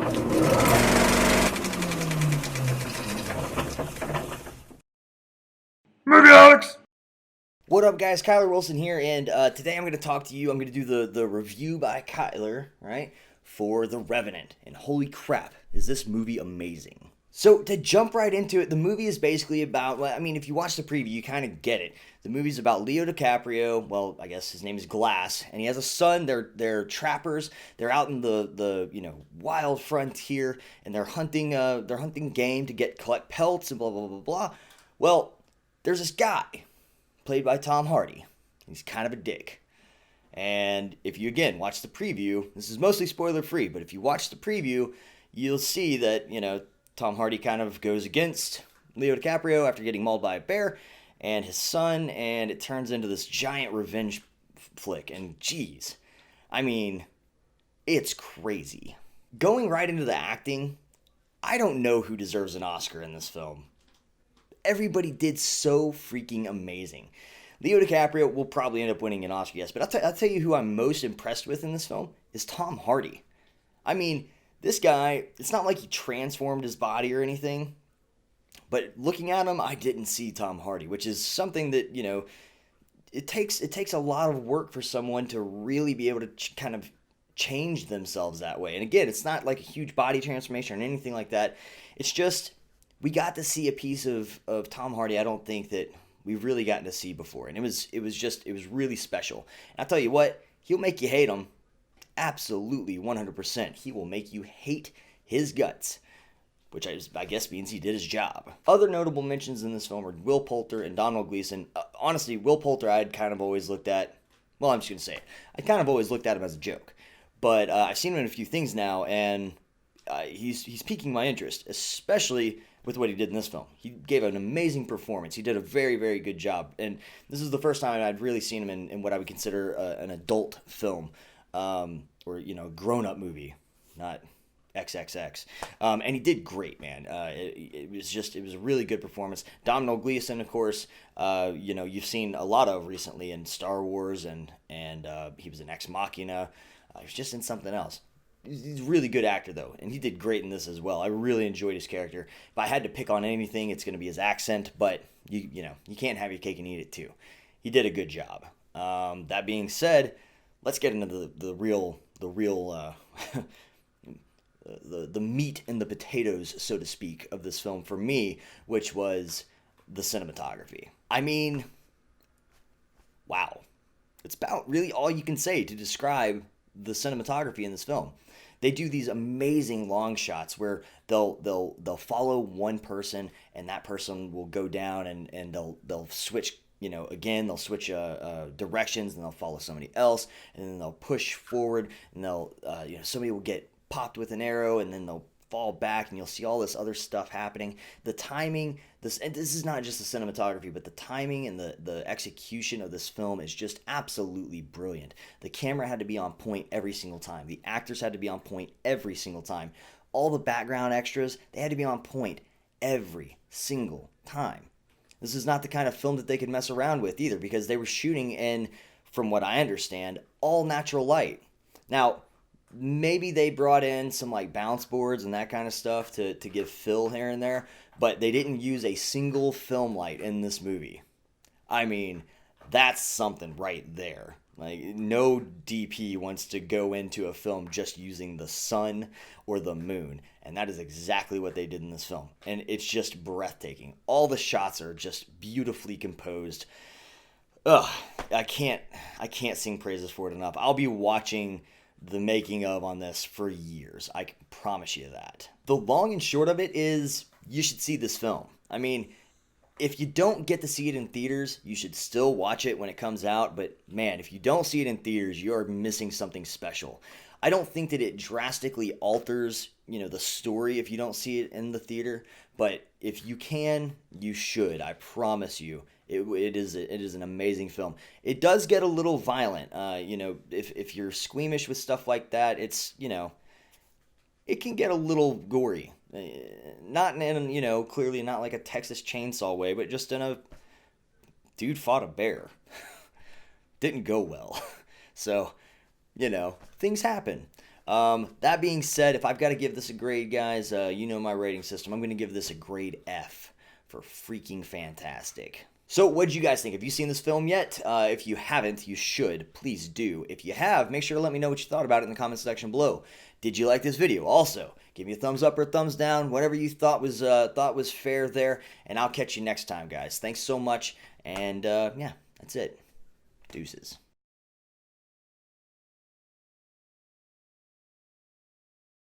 Movie Holics! What up, guys? Kyler Wilson here, and today I'm going to talk to you. I'm going to do the review by Kyler, right, for The Revenant. And holy crap, is this movie amazing! So, to jump right into it, the movie is basically about, well, I mean, if you watch the preview, you kind of get it. The movie's about Leo DiCaprio, well, I guess his name is Glass, and he has a son. They're trappers. They're out in the wild frontier, and they're hunting game to collect pelts and blah blah blah blah. Well, there's this guy played by Tom Hardy. He's kind of a dick. And if you, again, watch the preview, this is mostly spoiler free, but if you watch the preview, you'll see that, Tom Hardy kind of goes against Leo DiCaprio after getting mauled by a bear and his son, and it turns into this giant revenge flick. And geez, I mean, it's crazy. Going right into the acting, I don't know who deserves an Oscar in this film. Everybody did so freaking amazing. Leo DiCaprio will probably end up winning an Oscar, yes, but I'll tell you who I'm most impressed with in this film is Tom Hardy. I mean, this guy, it's not like he transformed his body or anything, but looking at him, I didn't see Tom Hardy, which is something that, it takes a lot of work for someone to really be able to kind of change themselves that way. And again, it's not like a huge body transformation or anything like that. It's just we got to see a piece of Tom Hardy I don't think that we've really gotten to see before. And it was really special. And I'll tell you what, he'll make you hate him. Absolutely, 100%. He will make you hate his guts, which I guess means he did his job. Other notable mentions in this film are Will Poulter and Donald Gleason. Honestly, Will Poulter I'd kind of always looked at, well, I'm just going to say it. I kind of always looked at him as a joke. But I've seen him in a few things now, and he's piquing my interest, especially with what he did in this film. He gave an amazing performance. He did a very, very good job. And this is the first time I'd really seen him in what I would consider an adult film, or, a grown-up movie, not XXX. And he did great, man. It was a really good performance. Domhnall Gleeson, of course, you've seen a lot of recently in Star Wars, and he was in Ex Machina. He was just in something else. He's a really good actor, though, and he did great in this as well. I really enjoyed his character. If I had to pick on anything, it's going to be his accent, but you can't have your cake and eat it too. He did a good job. That being said, let's get into the real the meat and the potatoes, so to speak, of this film for me, which was the cinematography. I mean, wow. It's about really all you can say to describe the cinematography in this film. They do these amazing long shots where they'll follow one person, and that person will go down, and they'll switch. Again, they'll switch directions, and they'll follow somebody else, and then they'll push forward, and they'll somebody will get popped with an arrow, and then they'll fall back, and you'll see all this other stuff happening. The timing, and this is not just the cinematography, but the timing and the execution of this film is just absolutely brilliant. The camera had to be on point every single time. The actors had to be on point every single time. All the background extras, they had to be on point every single time. This is not the kind of film that they could mess around with either, because they were shooting in, from what I understand, all natural light. Now, maybe they brought in some like bounce boards and that kind of stuff to give fill here and there, but they didn't use a single film light in this movie. I mean, that's something right there. Like, no DP wants to go into a film just using the sun or the moon, and that is exactly what they did in this film. And it's just breathtaking. All the shots are just beautifully composed. Ugh, I can't sing praises for it enough. I'll be watching the making of on this for years. I can promise you that. The long and short of it is, you should see this film. I mean, if you don't get to see it in theaters, you should still watch it when it comes out. But man, if you don't see it in theaters, you're missing something special. I don't think that it drastically alters, the story if you don't see it in the theater. But if you can, you should. I promise you. It is an amazing film. It does get a little violent. If you're squeamish with stuff like that, it's, it can get a little gory. Not in, clearly not like a Texas Chainsaw way, but just in a dude fought a bear. Didn't go well. So, things happen. That being said, if I've got to give this a grade, guys, you know my rating system. I'm going to give this a grade F for freaking fantastic. So what did you guys think? Have you seen this film yet? If you haven't, you should. Please do. If you have, make sure to let me know what you thought about it in the comment section below. Did you like this video? Also, give me a thumbs up or a thumbs down, whatever you thought was fair there, and I'll catch you next time, guys. Thanks so much, and yeah, that's it. Deuces.